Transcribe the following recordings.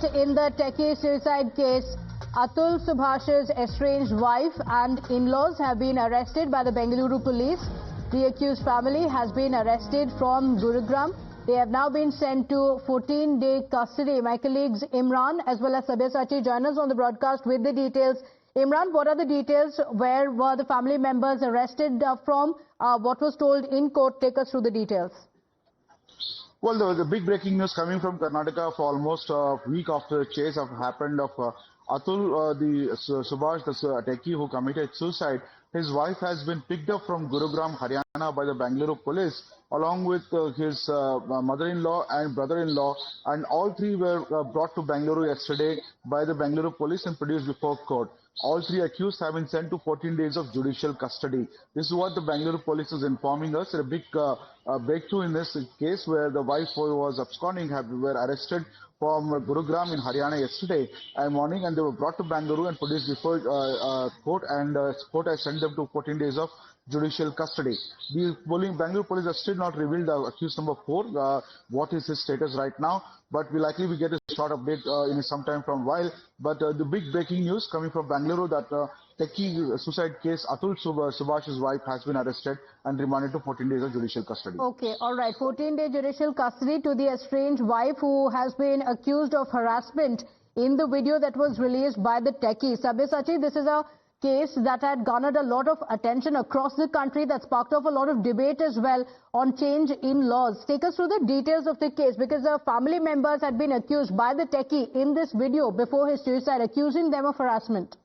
In the Techie suicide case, Atul Subhash's estranged wife and in-laws have been arrested by the Bengaluru police. The accused family has been arrested from Gurugram. They have now been sent to 14-day custody. My colleagues Imran as well as Sabyasachi join us on the broadcast with the details. Imran, what are the details? Where were the family members arrested from? What was told in court? Take us through the details. Well, the big breaking news coming from Karnataka for almost a week after the chase have happened of Atul Subhash, the techie who committed suicide. His wife has been picked up from Gurugram, Haryana by the Bengaluru police along with his mother-in-law and brother-in-law, and all three were brought to Bengaluru yesterday by the Bengaluru police and produced before court. All three accused have been sent to 14 days of judicial custody. This is what the Bengaluru police is informing us. A big breakthrough in this case where the wife who was absconding were arrested from Gurugram in Haryana yesterday morning, and they were brought to Bengaluru and produced before court, and court has sent them to 14 days of judicial custody. The Bengaluru police have still not revealed the accused number 4, what is his status right now, but we likely will get a short update in some time from while. But the big breaking news coming from Bengaluru that Techie suicide case, Atul Subhash's wife has been arrested and remanded to 14 days of judicial custody. Okay, all right. 14-day judicial custody to the estranged wife who has been accused of harassment in the video that was released by the Techie. Sabyasachi, this is a case that had garnered a lot of attention across the country, that sparked off a lot of debate as well on change in laws. Take us through the details of the case, because the family members had been accused by the Techie in this video before his suicide, accusing them of harassment.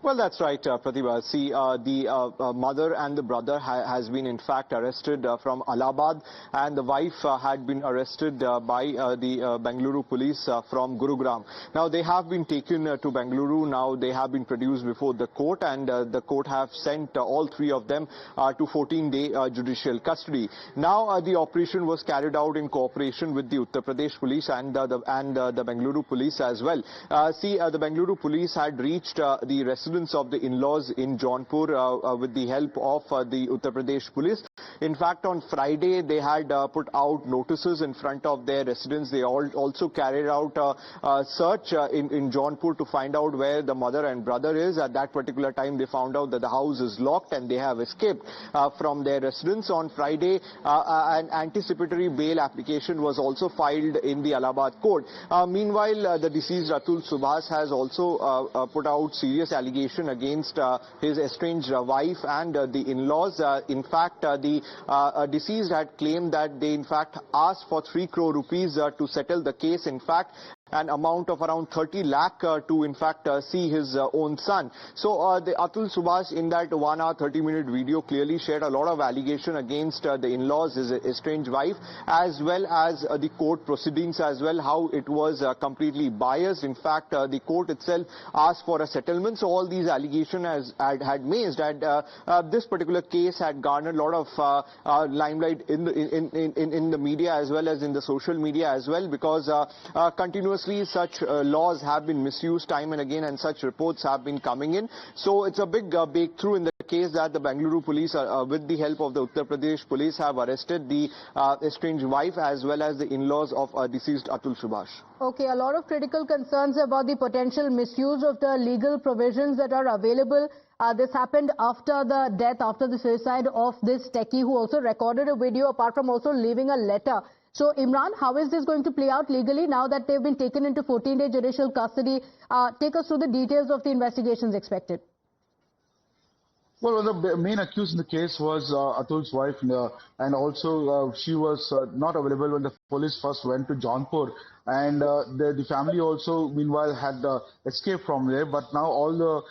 Well, that's right, Pratibha. See, the mother and the brother has been in fact arrested from Allahabad, and the wife had been arrested by the Bengaluru police from Gurugram. Now, they have been taken to Bengaluru. Now, they have been produced before the court, and the court have sent all three of them to 14-day judicial custody. Now, the operation was carried out in cooperation with the Uttar Pradesh police and the Bengaluru police as well. The Bengaluru police had reached the residence of the in-laws in Jaunpur with the help of the Uttar Pradesh police. In fact, on Friday, they had put out notices in front of their residence. They also carried out a search in Jaunpur to find out where the mother and brother is. At that particular time, they found out that the house is locked and they have escaped from their residence. On Friday, an anticipatory bail application was also filed in the Allahabad court. Meanwhile, the deceased Atul Subhash has also put out serious allegations against his estranged wife and the in-laws. In fact, the deceased had claimed that they in fact asked for 3 crore rupees to settle the case. In fact, an amount of around 30 lakh to in fact see his own son. So the Atul Subhash in that 1 hour 30-minute video clearly shared a lot of allegation against the in-laws, his estranged wife, as well as the court proceedings as well, how it was completely biased. In fact, the court itself asked for a settlement. So all these allegations had made that this particular case had garnered a lot of limelight in the media as well as in the social media as well, because continuously such laws have been misused time and again, and such reports have been coming in. So it's a big breakthrough in the case that the Bengaluru police, with the help of the Uttar Pradesh police, have arrested the estranged wife as well as the in-laws of deceased Atul Subhash. Okay, a lot of critical concerns about the potential misuse of the legal provisions that are available. This happened after the death, after the suicide of this techie, who also recorded a video, apart from also leaving a letter. So, Imran, how is this going to play out legally now that they've been taken into 14-day judicial custody? Take us through the details of the investigations expected. Well, the main accused in the case was Atul's wife, and also she was not available when the police first went to Jaunpur. And the family also, meanwhile, had escaped from there. But now all the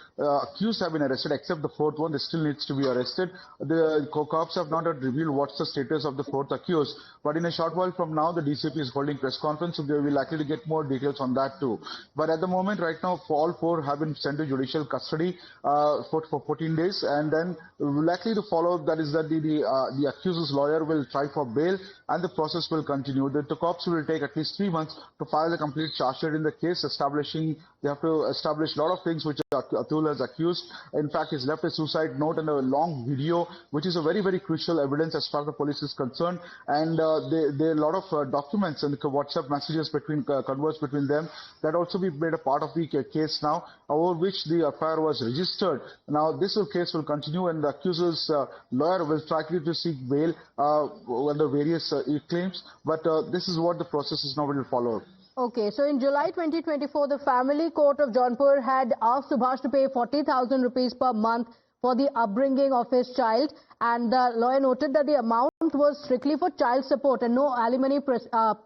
accused have been arrested, except the 4th one. They still needs to be arrested. The cops have not yet revealed what's the status of the 4th accused. But in a short while from now, the DCP is holding press conference, so they will be likely to get more details on that too. But at the moment, right now, all 4 have been sent to judicial custody for 14 days. And then likely to follow, that is that the accused's lawyer will try for bail, and the process will continue. The cops will take at least 3 months to file a complete charge sheet in the case, they have to establish a lot of things which Atul has accused. In fact, he's left a suicide note and a long video, which is a very, very crucial evidence as far as the police is concerned. And there are a lot of documents and WhatsApp messages converse between them that also be made a part of the case now, over which the FIR was registered. Now, this case will continue, and the accuser's lawyer will try to seek bail under various claims. But this is what the process is now will follow. Okay, so in July 2024, the family court of Jaunpur had asked Subhash to pay 40,000 rupees per month for the upbringing of his child, and the lawyer noted that the amount was strictly for child support and no alimony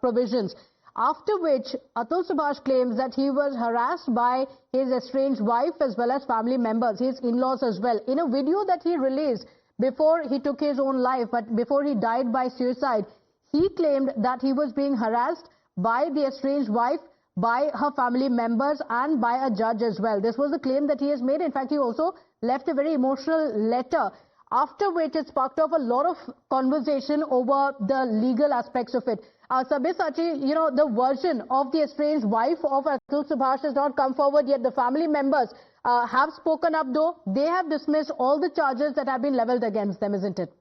provisions. After which, Atul Subhash claims that he was harassed by his estranged wife as well as family members, his in-laws as well. In a video that he released before he took his own life, but before he died by suicide, he claimed that he was being harassed by the estranged wife, by her family members, and by a judge as well. This was the claim that he has made. In fact, he also left a very emotional letter, after which it sparked off a lot of conversation over the legal aspects of it. Sabyasachi, you know, the version of the estranged wife of Atul Subhash has not come forward yet. The family members have spoken up, though. They have dismissed all the charges that have been leveled against them, isn't it?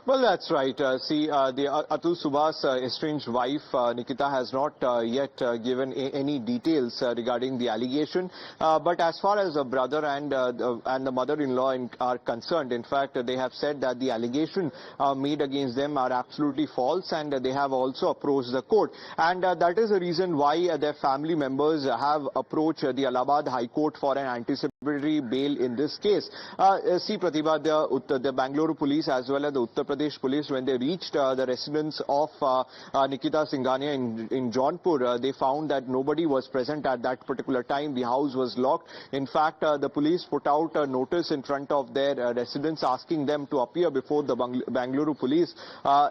Well, that's right. The Atul Subhash estranged wife, Nikita, has not yet given any details regarding the allegation. But as far as the brother and the mother-in-law are concerned, in fact, they have said that the allegation made against them are absolutely false, and they have also approached the court. And that is the reason why their family members have approached the Allahabad High Court for an anticipatory bail in this case. See, Pratibha, the Bengaluru police as well as the Uttar Pradesh police, when they reached the residence of Nikita Singhania in Jaunpur, they found that nobody was present at that particular time. The house was locked. In fact, the police put out a notice in front of their residence asking them to appear before the Bengaluru police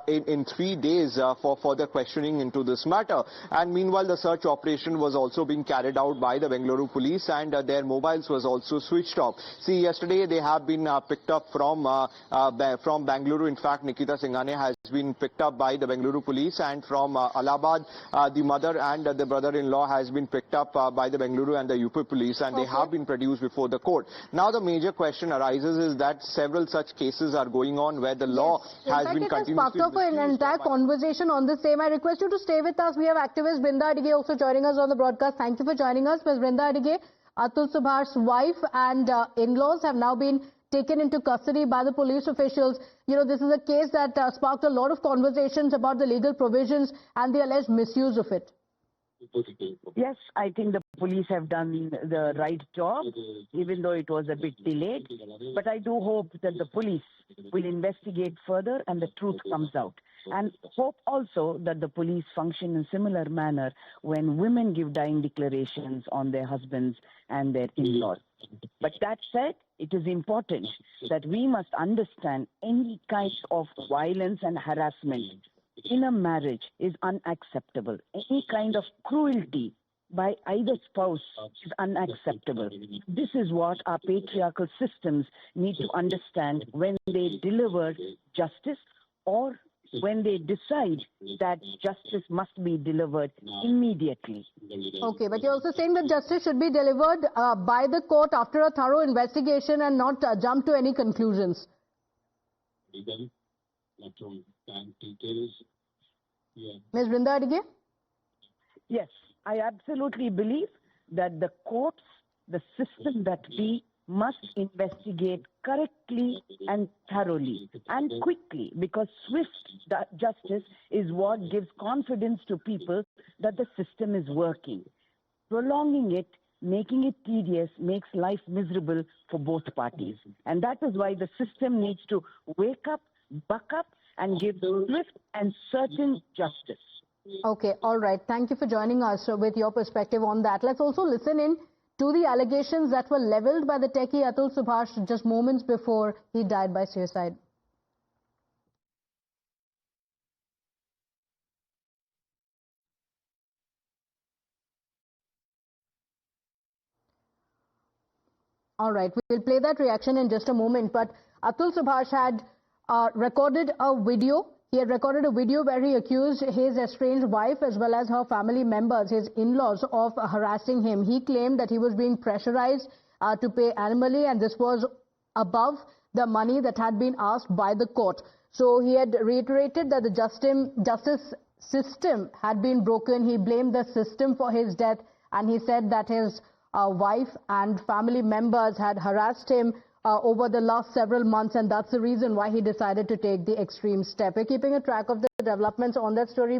in 3 days for further questioning into this matter. And meanwhile, the search operation was also being carried out by the Bengaluru police, and their mobiles was also switched off. See, yesterday they have been picked up from Bengaluru. In fact, Nikita Singhania has been picked up by the Bengaluru police, and from Allahabad, the mother and the brother-in-law has been picked up by the Bengaluru and the UP police, and they have been produced before the court. Now the major question arises is that several such cases are going on where the law has been continuously... It has sparked off an entire conversation on the same. I request you to stay with us. We have activist Brinda Adige also joining us on the broadcast. Thank you for joining us, Ms. Brinda Adige. Atul Subhash's wife and in-laws have now been taken into custody by the police officials. You know, this is a case that sparked a lot of conversations about the legal provisions and the alleged misuse of it. Yes, I think the police have done the right job, even though it was a bit delayed. But I do hope that the police will investigate further and the truth comes out. And hope also that the police function in a similar manner when women give dying declarations on their husbands and their in-laws. But that said, it is important that we must understand any kind of violence and harassment in a marriage is unacceptable. Any kind of cruelty by either spouse is unacceptable. This is what our patriarchal systems need to understand when they deliver justice, or when they decide that justice must be delivered immediately. Okay, but you're also saying that justice should be delivered by the court after a thorough investigation and not jump to any conclusions. Ms. Brinda Adige? Yes, I absolutely believe that the courts, the system that we must investigate correctly and thoroughly and quickly, because swift justice is what gives confidence to people that the system is working. Prolonging it, making it tedious, makes life miserable for both parties. And that is why the system needs to wake up, buck up, and give swift and certain justice. Okay, all right. Thank you for joining us with your perspective on that. Let's also listen in to the allegations that were leveled by the techie Atul Subhash just moments before he died by suicide. All right, we'll play that reaction in just a moment. But Atul Subhash had recorded a video. He had recorded a video where he accused his estranged wife as well as her family members, his in-laws, of harassing him. He claimed that he was being pressurized to pay alimony, and this was above the money that had been asked by the court. So he had reiterated that the justice system had been broken. He blamed the system for his death, and he said that his wife and family members had harassed him over the last several months, and that's the reason why he decided to take the extreme step. We're keeping a track of the developments on that story.